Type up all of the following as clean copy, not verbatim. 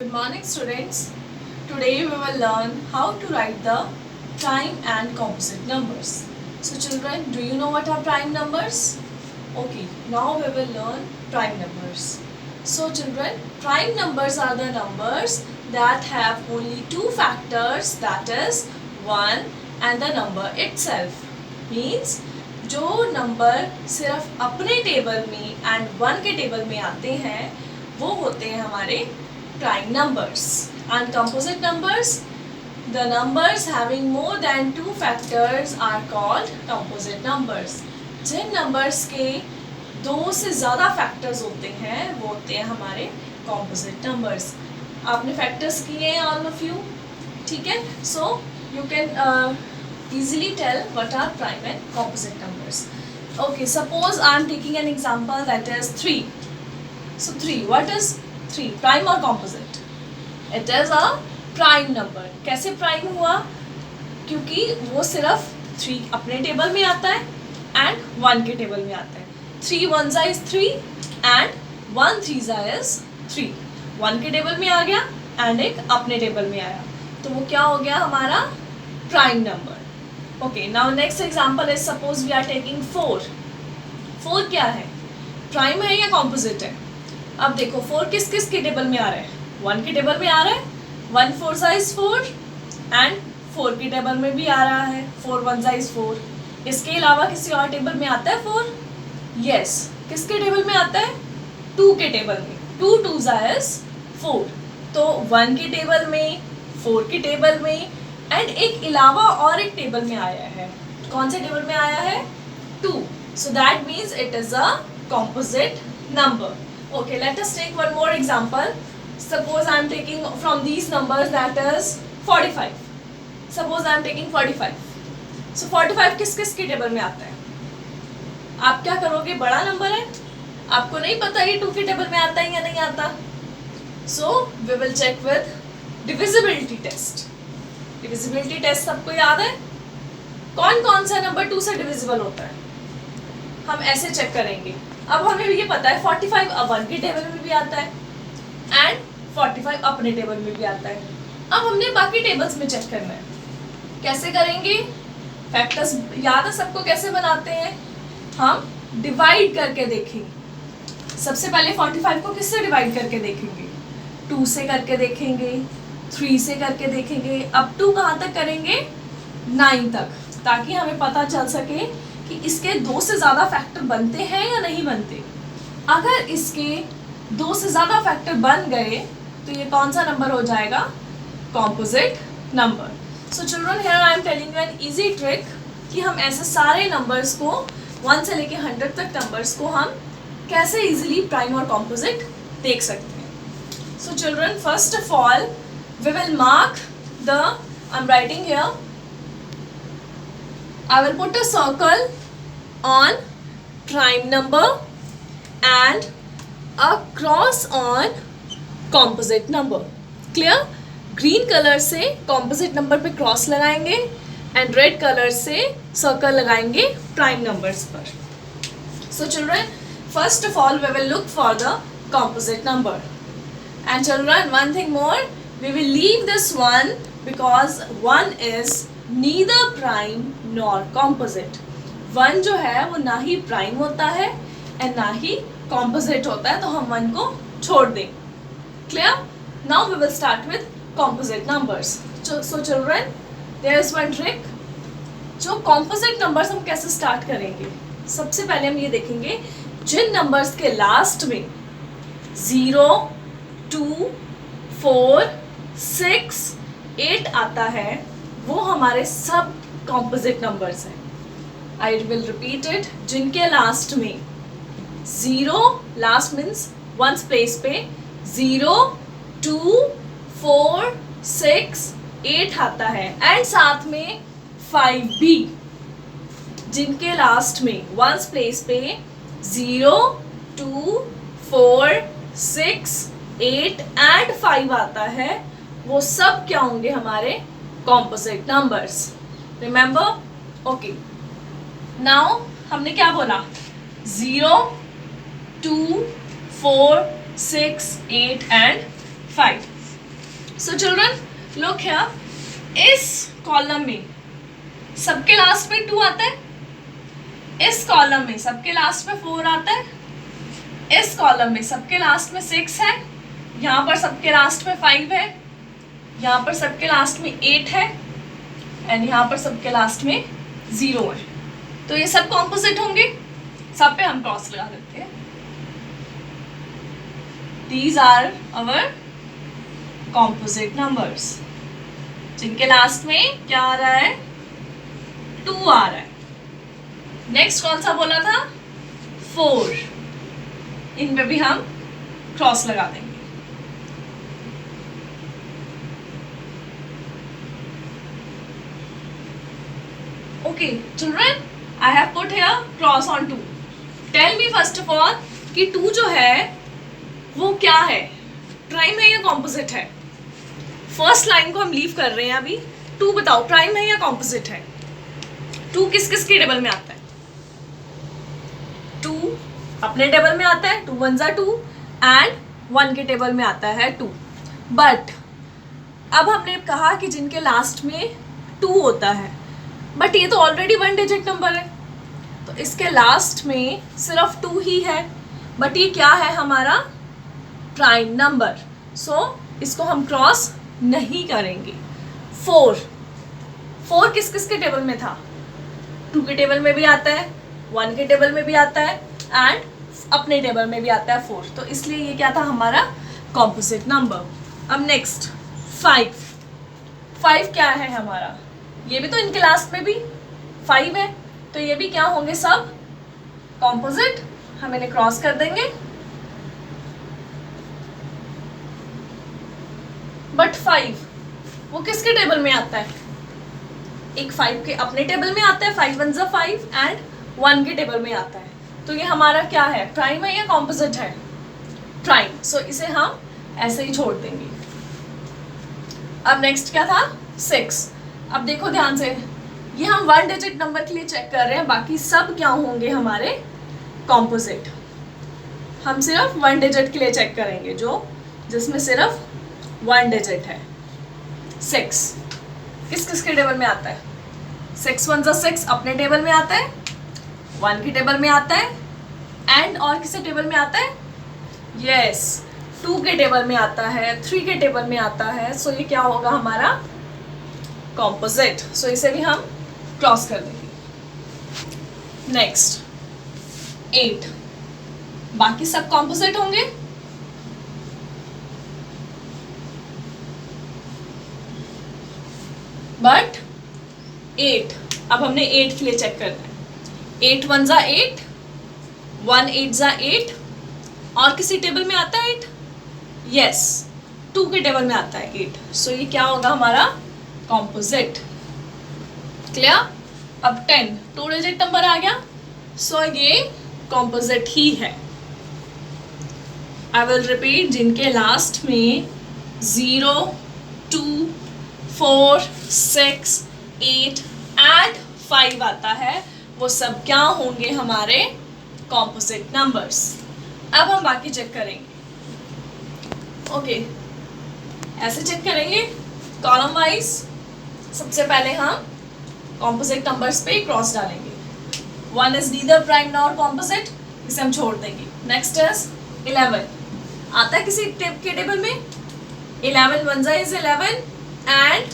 Good morning students. Today we will learn how to write the prime and composite numbers. So children, do you know what are prime numbers? Okay, now we will learn prime numbers. So children, prime numbers are the numbers that have only two factors, that is 1 and the number itself. Means जो number सिर्फ अपने table में and 1 के table में आते हैं वो होते हैं हमारे prime numbers. And composite numbers, the numbers having more than two factors are called composite numbers. Jin numbers के दो से ज़्यादा factors होते हैं वो होते हैं हमारे composite numbers. आपने factors किए हैं all of you, ठीक है? So you can easily tell what are prime and composite numbers. Okay, suppose I am taking an example that is 3. So 3, what is 3? Prime or composite? It is a prime number. कैसे prime हुआ? क्योंकि वो सिर्फ 3 अपने table में आता है and 1 के टेबल में आता है. 3 1 is 3 and 1 3 is 3. 1 के टेबल में आ गया and एक अपने टेबल में आया, तो वो क्या हो गया हमारा prime number. Okay, now next example is suppose we are taking 4. 4 क्या है? Prime है या composite है? अब देखो 4 किस किस के टेबल में आ रहा है? 1 के टेबल में आ रहा है, 1 4 is 4 एंड 4 के टेबल में भी आ रहा है, 4 1 is 4. इसके अलावा किसी और टेबल में आता है 4? यस. किसके टेबल में आता है? 2 के टेबल में. 2 2 is 4. तो 1 के टेबल में, 4 के टेबल में एंड एक अलावा और एक टेबल में आया है. कौन से टेबल में आया है? 2. So that means it is a composite number. Okay, let us take one more example. Suppose I am taking from these numbers that is 45. Suppose I am taking 45. So 45 किस किस के टेबल में आता है? आप क्या करोगे? बड़ा नंबर है, आपको नहीं पता ये 2 के टेबल में आता है या नहीं आता. So we will check with divisibility test. Divisibility test सबको याद है? कौन कौन सा नंबर 2 से डिविजिबल होता है? हम ऐसे चेक करेंगे. अब हमें ये पता है 45 अब 1 के टेबल में भी आता है एंड 45 अपने टेबल में भी आता है. अब हमने बाकी टेबल्स में चेक करना है. कैसे करेंगे? फैक्टर्स याद है सबको कैसे बनाते हैं? हम डिवाइड करके देखेंगे. सबसे पहले 45 को किससे डिवाइड करके देखेंगे? 2 से करके देखेंगे, 3 से करके देखेंगे, अब 2 कहाँ तक करेंगे? 9 तक, ताकि हमें पता चल सके कि इसके 2 से ज़्यादा फैक्टर बनते हैं या नहीं बनते. अगर इसके 2 से ज़्यादा फैक्टर बन गए तो ये कौन सा नंबर हो जाएगा? Composite number. So children, here I am telling you an easy trick कि हम ऐसे सारे नंबर्स को 1 से लेके 100 तक नंबर्स को हम कैसे इजीली प्राइम और कॉम्पोजिट देख सकते हैं. So children, first of all we will mark the, I am writing here, I will put a circle on prime number and a cross on composite number. Clear? Green color से composite number पे cross लगाएंगे and red color से circle लगाएंगे prime numbers पर. So children, first of all we will look for the composite number. And children, one thing more, we will leave this one because 1 is neither prime nor composite. 1 जो है वो ना ही prime होता है and ना ही composite होता है, तो हम 1 को छोड़ दें. Clear? Now we will start with composite numbers. So children, there is one trick. जो composite numbers हम कैसे start करेंगे? सबसे पहले हम ये देखेंगे जिन numbers के लास्ट में 0 2 4 6 8 आता है वो हमारे सब कॉम्पोजिट नंबर्स हैं. I will repeat it. जिनके लास्ट में 0, लास्ट मीन्स 1 प्लेस पे 0 2 4 6 8 आता है एंड साथ में 5 भी. जिनके लास्ट में 1 प्लेस पे 0 2 4 6 8 एंड 5 आता है वो सब क्या होंगे? हमारे composite numbers. Remember? Okay. Now हमने क्या बोला? 0 2 4 6 8 and 5. So children look here, इस कॉलम में सबके लास्ट में 2 आता है, इस कॉलम में सबके लास्ट में 4 आता है, इस कॉलम में सबके लास्ट में 6 है, यहाँ पर सबके लास्ट में 5 है, यहाँ पर सबके लास्ट में 8 है एंड यहाँ पर सबके लास्ट में 0 है। तो ये सब कॉम्पोजिट होंगे, सब पे हम क्रॉस लगा देते हैं। These are our composite numbers, जिनके लास्ट में क्या आ रहा है, 2 आ रहा है। नेक्स्ट कौन सा बोला था, 4, इन पे भी हम क्रॉस लगा देंगे। Okay, children, I have put here cross on 2. Tell me first of all कि 2 जो है वो क्या है, प्राइम है या कॉम्पोजिट है? फर्स्ट लाइन को हम लीव कर रहे हैं अभी। 2 बताओ प्राइम है या कॉम्पोजिट है? 2 किस किस के टेबल में आता है? 2 अपने टेबल में आता है, 2 1 2 एंड 1 के टेबल में आता है 2। बट अब हमने कहा कि जिनके लास्ट में 2 होता है, बट ये तो ऑलरेडी 1 डिजिट नंबर है, तो इसके लास्ट में सिर्फ 2 ही है, बट ये क्या है हमारा, प्राइम नंबर। सो इसको हम क्रॉस नहीं करेंगे। 4 किस किस के टेबल में था? 2 के टेबल में भी आता है, 1 के टेबल में भी आता है एंड अपने टेबल में भी आता है 4, तो इसलिए ये क्या था हमारा, कॉम्पोजिट नंबर। अब नेक्स्ट 5 क्या है हमारा, ये भी तो इनके लास्ट में भी 5 है, तो ये भी क्या होंगे, सब कॉम्पोजिट। हम इन्हें क्रॉस कर देंगे। बट 5 वो किसके टेबल में आता है? एक 5 के अपने टेबल में आता है, 5 1 5 एंड 1 के टेबल में आता है, तो ये हमारा क्या है, प्राइम है या कॉम्पोजिट है? प्राइम। सो इसे हम ऐसे ही छोड़ देंगे। अब नेक्स्ट क्या था, 6। अब देखो ध्यान से, ये हम 1 डिजिट नंबर के लिए चेक कर रहे हैं, बाकी सब क्या होंगे हमारे, कॉम्पोजिट। हम सिर्फ 1 डिजिट के लिए चेक करेंगे, जो जिसमें सिर्फ 1 डिजिट है। 6 किस किस के टेबल में आता है? 6 1 6 अपने टेबल में आता है, 1 के टेबल में आता है एंड और किसके टेबल में आता है, यस 2 के टेबल में आता है, 3 के टेबल में आता है। सो ये क्या होगा हमारा, कॉम्पोजिट। सो इसे भी हम क्रॉस कर देंगे। नेक्स्ट 8, बाकी सब कॉम्पोजिट होंगे। बट 8, अब हमने 8 के लिए चेक करना है। 8 1 8, 1 8 8, और किसी टेबल में आता है 8, यस 2 के टेबल में आता है 8। सो ये क्या होगा हमारा, कॉम्पोजिट। क्लियर? अब 10 2 डिजिट नंबर आ गया, सो ये कॉम्पोजिट ही है। आई विल रिपीट, जिनके लास्ट में 0 2 4 6 8 एंड 5 आता है, वो सब क्या होंगे हमारे, कॉम्पोजिट नंबर्स। अब हम बाकी चेक करेंगे। ओके, ऐसे चेक करेंगे कॉलम वाइज। सबसे पहले हम कॉम्पोजिट नंबर्स पे क्रॉस डालेंगे। 1 is neither prime nor composite, इसे हम छोड़ देंगे। नेक्स्ट इज 11, आता है किसी के टेबल में, 11 1 इज 11 एंड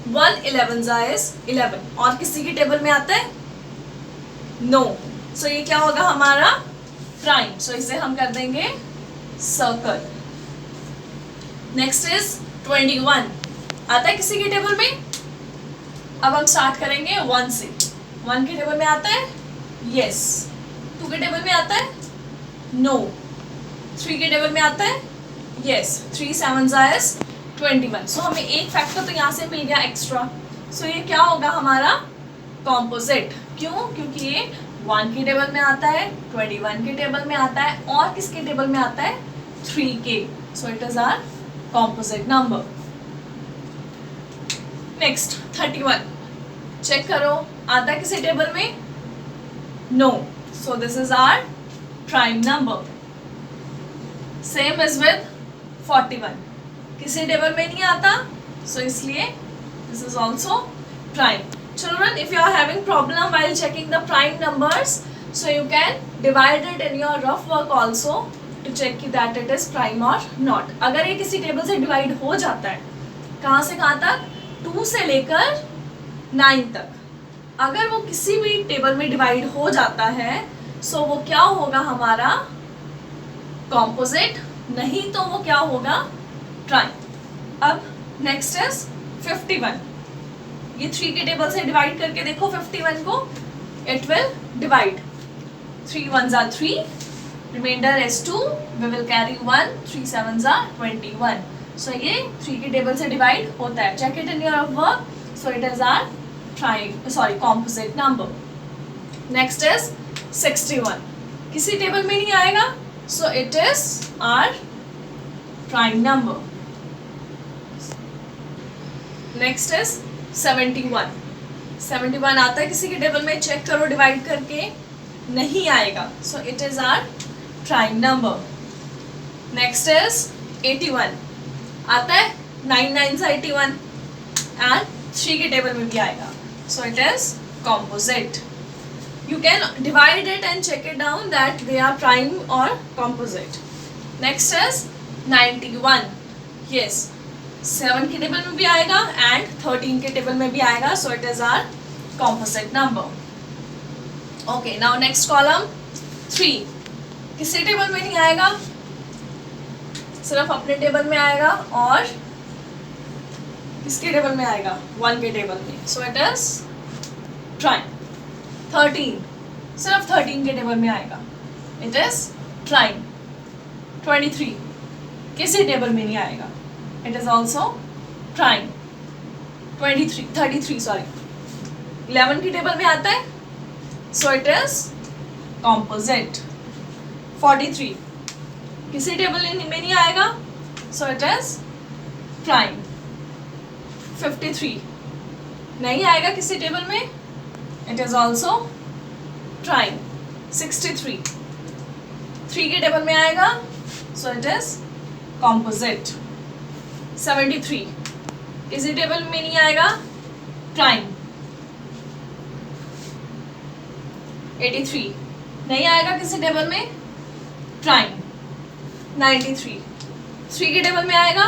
1 11 इज 11, और किसी के टेबल में आता है, नो। सो ये क्या होगा हमारा, प्राइम। सो इसे हम कर देंगे सर्कल। नेक्स्ट इज 21, आता है किसी के टेबल में। अब हम स्टार्ट करेंगे 1 से। 1 के टेबल में आता है, यस। 2 के टेबल में आता है, नो। 3 के टेबल में आता है, यस। 3 7 इज 21। सो हमें एक फैक्टर तो यहाँ से मिल गया एक्स्ट्रा। सो ये क्या होगा हमारा, कॉम्पोजिट। क्यों? क्योंकि ये 1 के टेबल में आता है, 21 के टेबल में आता है, और किसके टेबल में आता है, 3 के। So it is our composite number. Next 31, check करो आता है किसी टेबल में, no. So this is our prime number. Same is with 41, किसी टेबल में नहीं आता, सो इसलिए this is also prime. Children, if you are having problem while checking the prime numbers, so you can divide it in your rough work also to check that it is prime or not. अगर ये किसी table से divide हो जाता है, कहाँ से कहाँ तक, 2 से लेकर 9 तक, अगर वो किसी भी टेबल में डिवाइड हो जाता है, सो वो क्या होगा हमारा कॉम्पोजिट, नहीं तो वो क्या होगा प्राइम. अब नेक्स्ट इज 51. ये 3 के टेबल से डिवाइड करके देखो 51 को, it will divide. 3 1s are 3, remainder is 2, we will carry 1, 3 7s are 21. So ये 3 के टेबल से डिवाइड होता है. Check it in your work. So it is our composite number. Next is 61. किसी टेबल में नहीं आएगा, so it is our prime number. Next is 71. 71 आता है किसी के टेबल में, चेक करो डिवाइड करके, नहीं आएगा, so it is our prime number. Next is 81. आता है 9 9s 81 and 3 के टेबल में भी आएगा, so it is composite. You can divide it and check it down that they are prime or composite. Next is 91. Yes, 7 के table में भी आएगा and 13 के टेबल में भी आएगा, so it is our composite number. Okay, now next column 3. किसी table में नहीं आएगा, सिर्फ अपने टेबल में आएगा, और किसके टेबल में आएगा, 1 के टेबल में, so it is prime. 13 सिर्फ 13 के टेबल में आएगा, it is prime. 23 किसी टेबल में नहीं आएगा, it is also prime. 33 sorry 11 की टेबल में आता है, so it is composite. 43 किसी टेबल में नहीं आएगा, so it is prime. 53 नहीं आएगा किसी टेबल में, it is also prime. 63 3 के टेबल में आएगा, so it is composite. 73 किसी टेबल में नहीं आएगा, prime. 83 नहीं आएगा किसी टेबल में, prime. 93 3 के टेबल में आएगा,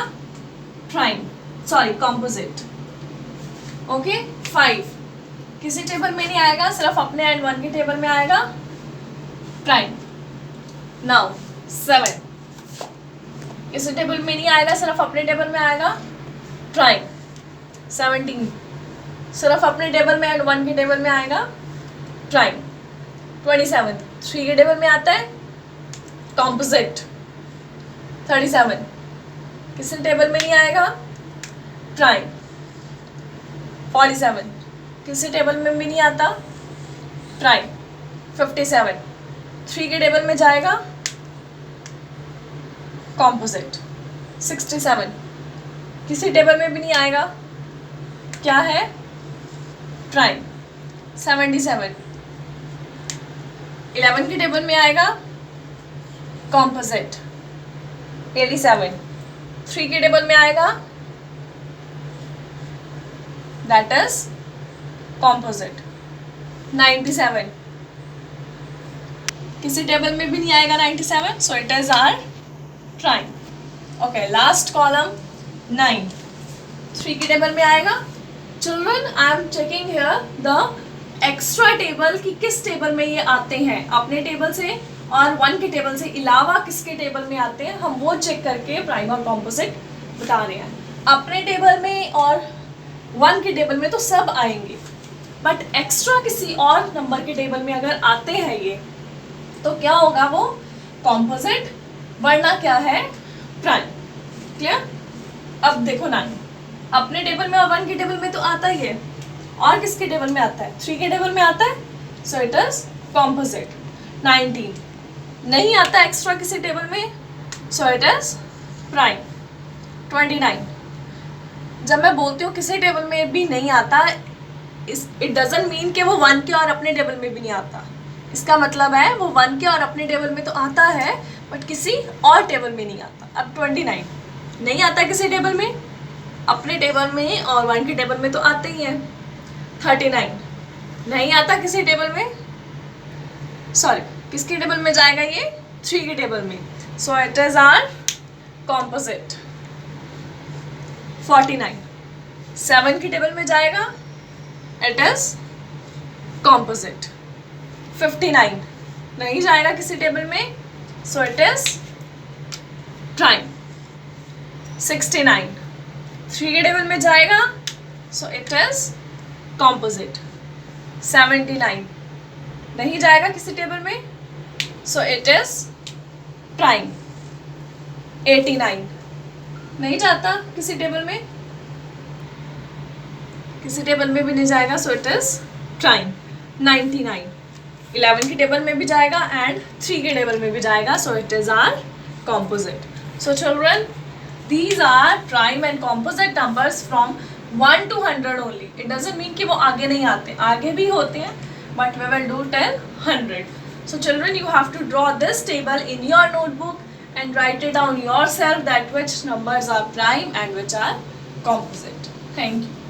prime, composite. Okay, 5 किसी टेबल में नहीं आएगा, सिर्फ अपने एंड 1 के टेबल में आएगा, प्राइम. नाउ 7 किसी टेबल में नहीं आएगा, सिर्फ अपने टेबल में आएगा, प्राइम. 17 सिर्फ अपने टेबल में एंड 1 के टेबल में आएगा, प्राइम. 27 3 के टेबल में आता है, कॉम्पोजिट. 37 किसी टेबल में नहीं आएगा, प्राइम. 47 किसी टेबल में भी नहीं आता, प्राइम. 57 3 के टेबल में जाएगा, कॉम्पोजिट. 67 किसी टेबल में भी नहीं आएगा, क्या है, प्राइम. 77 11 के टेबल में आएगा, कॉम्पोजिट. 87 3 के टेबल में आएगा, that is composite. 97 किसी टेबल में भी नहीं आएगा, 97, so it is our prime. Okay, last column 9 3 की टेबल में आएगा. Children, I am checking here the extra table कि किस टेबल में ये आते हैं, अपने टेबल से और 1 के टेबल से अलावा किसके टेबल में आते हैं, हम वो चेक करके प्राइम और कॉम्पोजिट बता रहे हैं. अपने टेबल में और 1 के टेबल में तो सब आएंगे, बट एक्स्ट्रा किसी और नंबर के टेबल में अगर आते हैं ये, तो क्या होगा, वो कॉम्पोजिट, वरना क्या है, प्राइम. क्लियर? अब देखो 9 अपने टेबल में और 1 के टेबल में तो आता ही है, और किसके टेबल में आता है, 3 के टेबल में आता है, सो इट इज कॉम्पोजिट. 19 नहीं आता एक्स्ट्रा किसी टेबल में, सो इट इज प्राइम. 29 जब मैं बोलती हूँ किसी टेबल में भी नहीं आता, इट डजंट मीन कि वो 1 के और अपने टेबल में भी नहीं आता. इसका मतलब है वो 1 के और अपने टेबल में तो आता है, बट किसी और टेबल में नहीं आता. अब 29 नहीं आता किसी टेबल में? अपने टेबल में और 1 के टेबल में तो आते ही हैं। 39 नहीं आता किसी टेबल में, सॉरी किसके टेबल में जाएगा ये? 3 के टेबल में, so it is are composite. 49 7 के टेबल में जाएगा, इट इज कॉम्पोजिट। 59 नहीं जाएगा किसी टेबल में, सो इट इज प्राइम। 69 3 के टेबल में जाएगा, सो इट इज कॉम्पोजिट। 79 नहीं जाएगा किसी टेबल में, सो इट इज प्राइम। 89 नहीं जाता किसी टेबल में, किसी टेबल में भी नहीं जाएगा, सो इट इज प्राइम। 99 11 के टेबल में भी जाएगा एंड 3 के टेबल में भी जाएगा, so it is are composite। So children, these are prime and composite numbers from 1 to 100 only. It doesn't mean कि वो आगे नहीं आते, आगे भी होते हैं, but we will do till 100. So children, you have to draw this table in your notebook and write it down yourself that which numbers are prime and which are composite. Thank you.